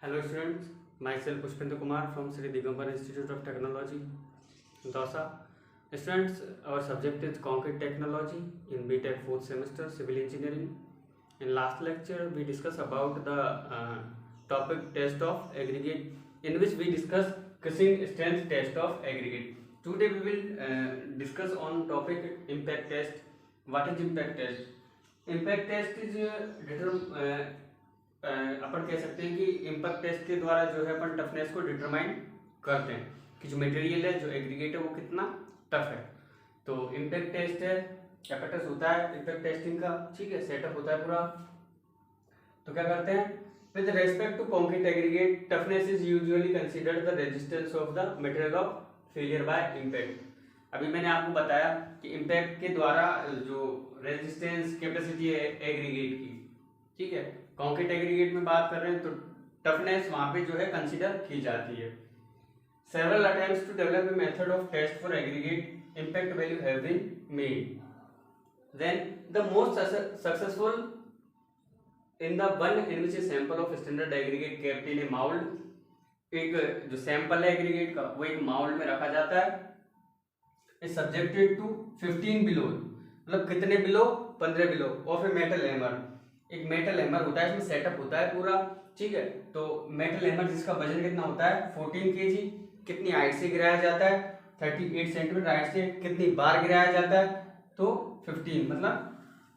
Hello students, myself Pushpendra Kumar from Sri Digambar Institute of Technology, Dausa. Students, our subject is concrete technology in BTech 4th semester civil engineering. In last lecture we discussed about the topic test of aggregate, in which we discussed crushing strength test of aggregate. Today we will discuss on topic impact test. What is impact test? Impact test is अपन कह सकते हैं कि impact test के द्वारा जो है अपन toughness को determine करते हैं कि जो मटेरियल है, जो एग्रीगेट है, वो कितना टफ है. तो इम्पैक्ट टेस्ट है, एपेक्टस होता है इम्पैक्ट टेस्टिंग का, ठीक है, सेटअप होता है पूरा. तो क्या करते हैं, with respect to concrete aggregate toughness is usually considered the resistance of the material of failure by impact. अभी मैंने आपको बताया कि इम्पैक्ट के द्वारा जो रेजिस्टेंस कैपेसिटी है एग्रीगेट की, ठीक है, कॉन्क्रीट एग्रीगेट में बात कर रहे हैं तो टफनेस वहां पे जो है कंसीडर की जाती है. Several attempts to develop a method of test for aggregate impact value have been made. Then the most successful in the one in which a sample of standard aggregate kept in a mould. एक जो sample है aggregate का वो एक mould में रखा जाता है. इज सब्जेक्टेड टू 15 बिलो, मतलब कितने below, 15 below of a metal hammer. एक मेटल हैमर होता है, इसमें सेटअप होता है पूरा, ठीक है. तो मेटल हैमर जिसका वजन कितना होता है 14 kg. कितनी हाइट से गिराया जाता है 38 सेंटीमीटर हाइट से. कितनी बार गिराया जाता है तो 15, मतलब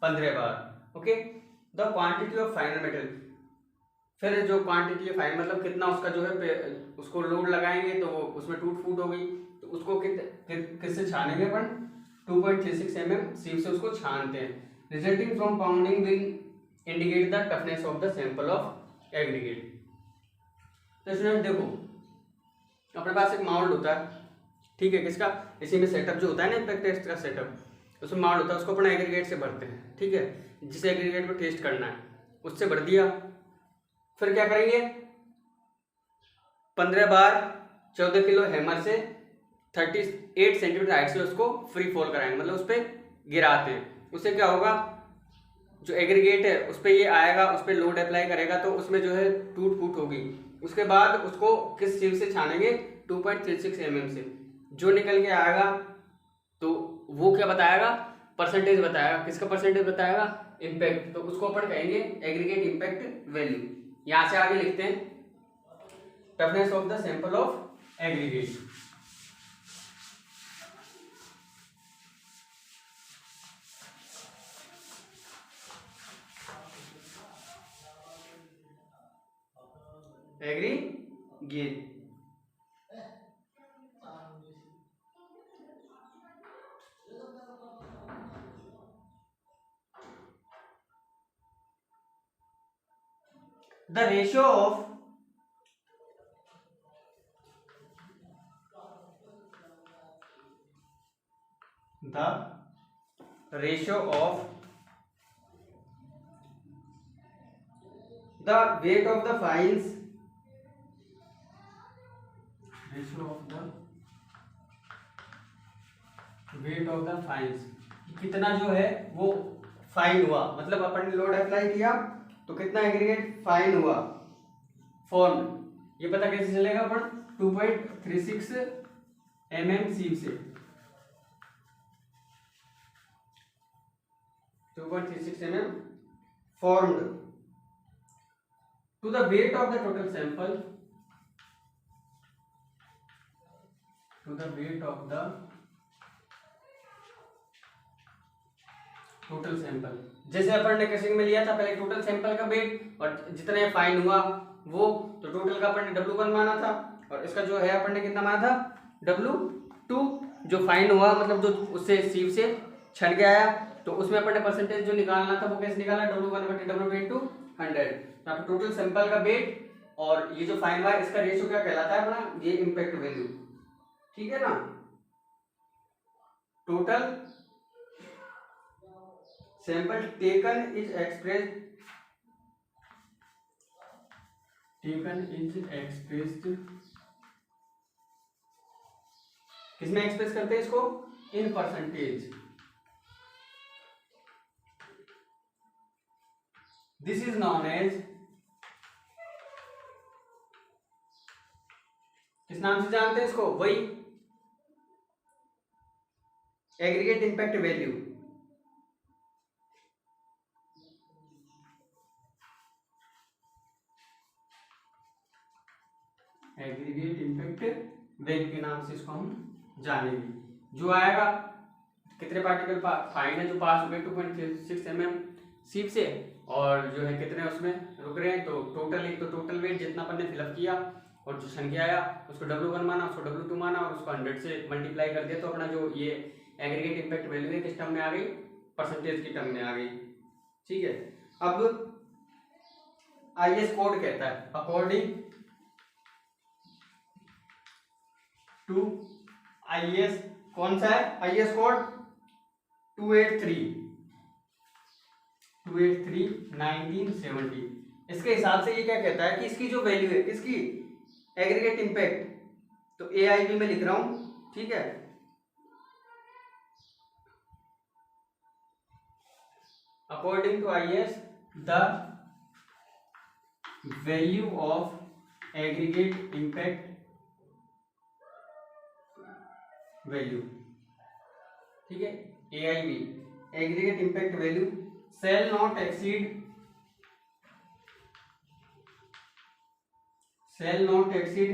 15 बार. Okay. The quantity of final metal, फिर जो क्वांटिटी ऑफ फाइनल मतलब कितना उसका जो है उसको लोड लगाएंगे तो उसमें टूट फूट हो गई तो उसको किससे छानेंगे अपन 2.36 mm सीप से उसको छानते हैं. Resulting from pounding will indicate the toughness of the sample of aggregate. तो स्टूडेंट देखो, अपने पास एक माउल्ड होता है, ठीक है, किसका, इसी में सेटअप जो होता है ना इम्पैक्ट टेस्ट का सेटअप, उसमें माउल्ड होता है, उसको अपना एग्रीगेट से भरते हैं, ठीक है. जिस एग्रीगेट को टेस्ट करना है उससे भर दिया. फिर क्या करेंगे, 15 बार 14 किलो हैमर से 38 सेंटीमीटर हाइट से उसको फ्री फॉल कराएंगे, मतलब उस पर गिराते हैं. उससे क्या होगा, जो एग्रीगेट है उस पर ये आएगा, उस पर लोड अप्लाई करेगा तो उसमें जो है टूट फूट होगी. उसके बाद उसको किस चीज से छानेंगे 2.36 mm से. जो निकल के आएगा तो वो क्या बताएगा, परसेंटेज बताएगा. किसका परसेंटेज बताएगा, इम्पैक्ट. तो उसको अपन कहेंगे एग्रीगेट इम्पैक्ट वैल्यू. यहां से आगे लिखते हैं toughness of the sample of aggregate. Aggregate the ratio of the weight of the fines, कितना जो है वो फाइन हुआ, मतलब अपन ने लोड अप्लाई किया तो कितना एग्रीगेट फाइन हुआ फॉर्म. ये पता कैसे चलेगा अपन 2.36 mm सीप से 2.36 mm formed to the weight of the total sample, total sample. जैसे अपन ने क्रशिंग में लिया था पहले टोटल सैंपल का वेट और जितने फाइन हुआ वो, तो टोटल का अपन ने W1 माना था और इसका जो है अपन ने कितना माना था W2. जो फाइन हुआ मतलब जो उससे सीप से छन के आया तो उसमें अपन ने परसेंटेज जो निकालना था वो कैसे निकालना, W1/W2 into 100. तो टोटल सैंपल का वेट और ये जो फाइन हुआ इसका रेशियो क्या कहलाता है अपना, ये इम्पैक्ट वैल्यू, ठीक है ना. Total sample taken is expressed किसमें एक्सप्रेस करते हैं इसको, in percentage. This is known as किस नाम से जानते हैं इसको? वही aggregate impact value. Aggregate impact value के नाम से इसको हम जानेंगे। जो आएगा कितने पार्टिकल फाइन है जो पास हो गए 2.6 mm सीप से, और जो है कितने उसमें रुक रहे हैं, तो टोटल एक तो टोटल वेट जितना अपन ने फिलअप किया और जो संख्या आया उसको W1 माना, उसको W2 माना और उसको 100 से मल्टीप्लाई कर दिया, तो अपना जो ये एग्रीगेट इम्पैक्ट वैल्यू है किस टर्म में आ गई? परसेंटेज की टर्म में आ गई। ठीक है। अब IS कोड कहता है अकॉर्डिंग टू IS, कौन सा है IS कोड? 283/1970। इसके हिसाब से ये क्या कहता है कि इसकी जो वैल्यू है किसकी? एग्रीगेट इम्पैक्ट, तो AIB में लिख रहा हूं, ठीक है। According to IS the value of aggregate impact value, ठीक है, AIB aggregate impact value shall not exceed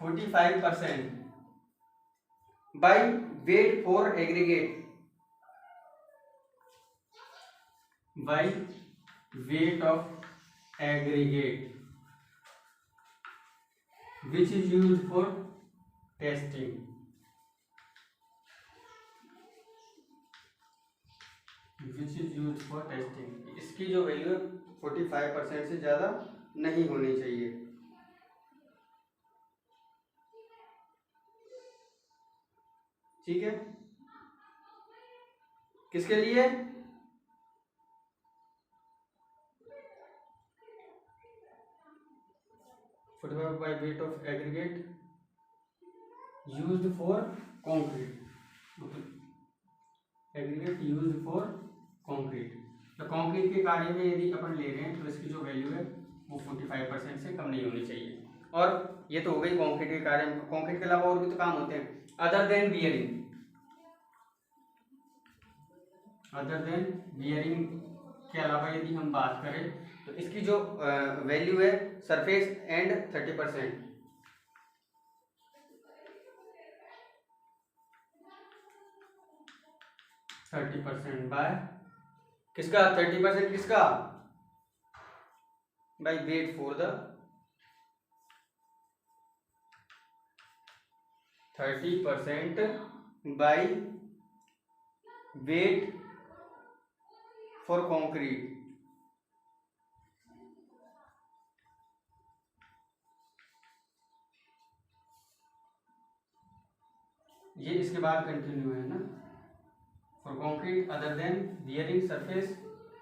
45% by weight for aggregate, by weight of aggregate which is used for testing, which is used for testing। इसकी जो value है 45% से ज्यादा नहीं होनी चाहिए। ठीक है। किसके लिए? by weight of aggregate used for concrete, aggregate used for concrete. तो कंक्रीट के कार्य में यदि अपन ले रहे हैं तो इसकी जो वैल्यू है वो 45% से कम नहीं होनी चाहिए। और ये तो हो गई कंक्रीट के कार्य में। कंक्रीट के अलावा और भी तो काम होते हैं। अदर देन बियरिंग के अलावा यदि हम बात करें तो इसकी जो वैल्यू है सरफेस एंड 30%, 30% बाय किसका? 30% किसका? By weight for the 30% by weight for concrete. ये इसके बाद कंटिन्यू है ना। For concrete other than bearing surface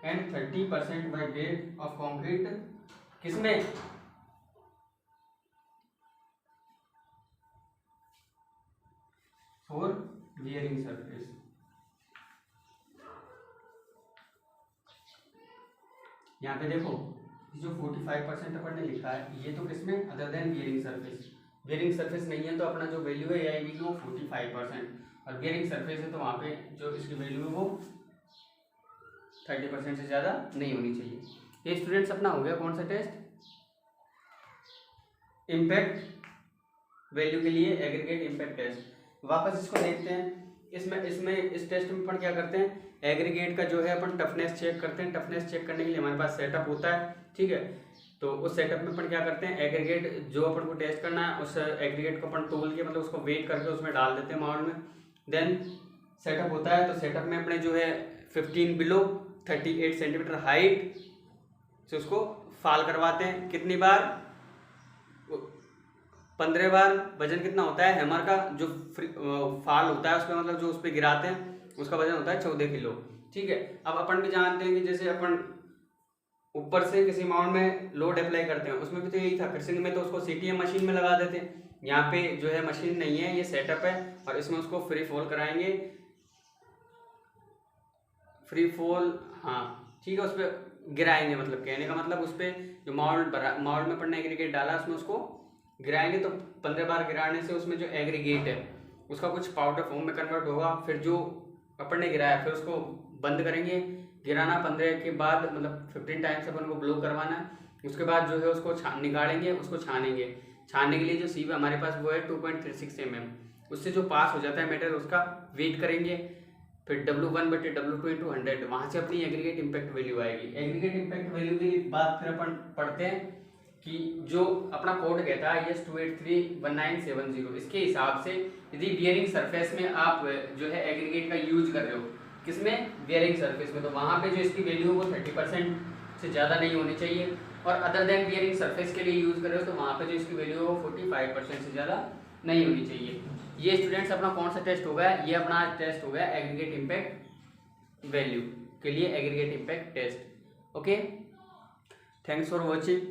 and 30% by weight of concrete, किसमें? For bearing surface। यहाँ पे देखो जो 45% अपन ने लिखा है ये तो किसमें? Other than bearing surface. Bearing surface नहीं है तो अपना जो वैल्यू है AIB की वो 45%, और बियरिंग सरफेस है तो वहाँ पे जो इसकी वैल्यू है वो 30% से ज़्यादा नहीं होनी चाहिए। ये स्टूडेंट्स अपना हो गया कौन सा टेस्ट? इम्पैक्ट वैल्यू के लिए एग्रीगेट इम्पैक्ट टेस्ट। वापस इसको देखते हैं। इसमें इस टेस्ट में अपन क्या करते हैं? एग्रीगेट का जो है अपन टफनेस चेक करते हैं। टफनेस चेक करने के लिए हमारे पास सेटअप होता है, ठीक है। तो उस सेटअप में अपन क्या करते हैं? एग्रीगेट जो अपन को टेस्ट करना है उस एग्रीगेट को अपन तोल के मतलब उसको वेट करके उसमें डाल देते हैं माउंट में। देन सेटअप होता है तो सेटअप में अपने जो है 15 बिलो 38 सेंटीमीटर हाइट से उसको फाल करवाते हैं। कितनी बार? 15 बार। वजन कितना होता है हैमर का? जो फाल होता है उसमें मतलब जो उस पर गिराते हैं उसका वजन होता है 14 किलो, ठीक है। अब अपन भी जानते हैं कि जैसे अपन ऊपर से किसी माउंट में लोड अप्लाई करते हैं उसमें भी तो यही था। फिक्सिंग में तो उसको CTM मशीन में लगा देते हैं। यहाँ पे जो है मशीन नहीं है, ये सेटअप है और इसमें उसको फ्री फॉल कराएंगे। फ्री फॉल, हाँ ठीक है, उस पर गिराएंगे। मतलब कहने का मतलब उस पर जो माउल्ड में अपन ने एग्रीगेट डाला उसमें उसको गिराएंगे तो 15 बार गिराने से उसमें जो एग्रीगेट है उसका कुछ पाउडर फॉर्म में कन्वर्ट होगा। फिर जो अपन ने गिराया फिर उसको बंद करेंगे, गिराना 15 के बाद मतलब 15 टाइम्स अपन को ब्लो करवाना है। उसके बाद जो है उसको निकालेंगे, उसको छानेंगे। छानने के लिए जो सीव हमारे पास वो है 2.36 mm। उससे जो पास हो जाता है मेटल उसका वेट करेंगे। फिर W1/W2 × 100, वहाँ से अपनी एग्रीगेट इम्पैक्ट वैल्यू आएगी। एग्रीगेट इम्पैक्ट वैल्यू की बात फिर अपन पढ़ते हैं कि जो अपना कोड कहता है IS 2831970, इसके हिसाब से यदि बियरिंग सरफेस में आप जो है एग्रीगेट का यूज कर रहे हो, किसमें, बियरिंग सरफेस में, तो वहाँ पे जो इसकी वैल्यू वो 30% से ज़्यादा नहीं होनी चाहिए। और अदर देन बियरिंग सरफेस के लिए यूज़ कर रहे हो तो वहाँ पे जो इसकी वैल्यू है वो 45% से ज़्यादा नहीं होनी चाहिए। ये स्टूडेंट्स अपना कौन सा टेस्ट हो गया, ये अपना टेस्ट हो गया एग्रीगेट इम्पैक्ट वैल्यू के लिए, aggregate impact test. Okay, thanks for watching.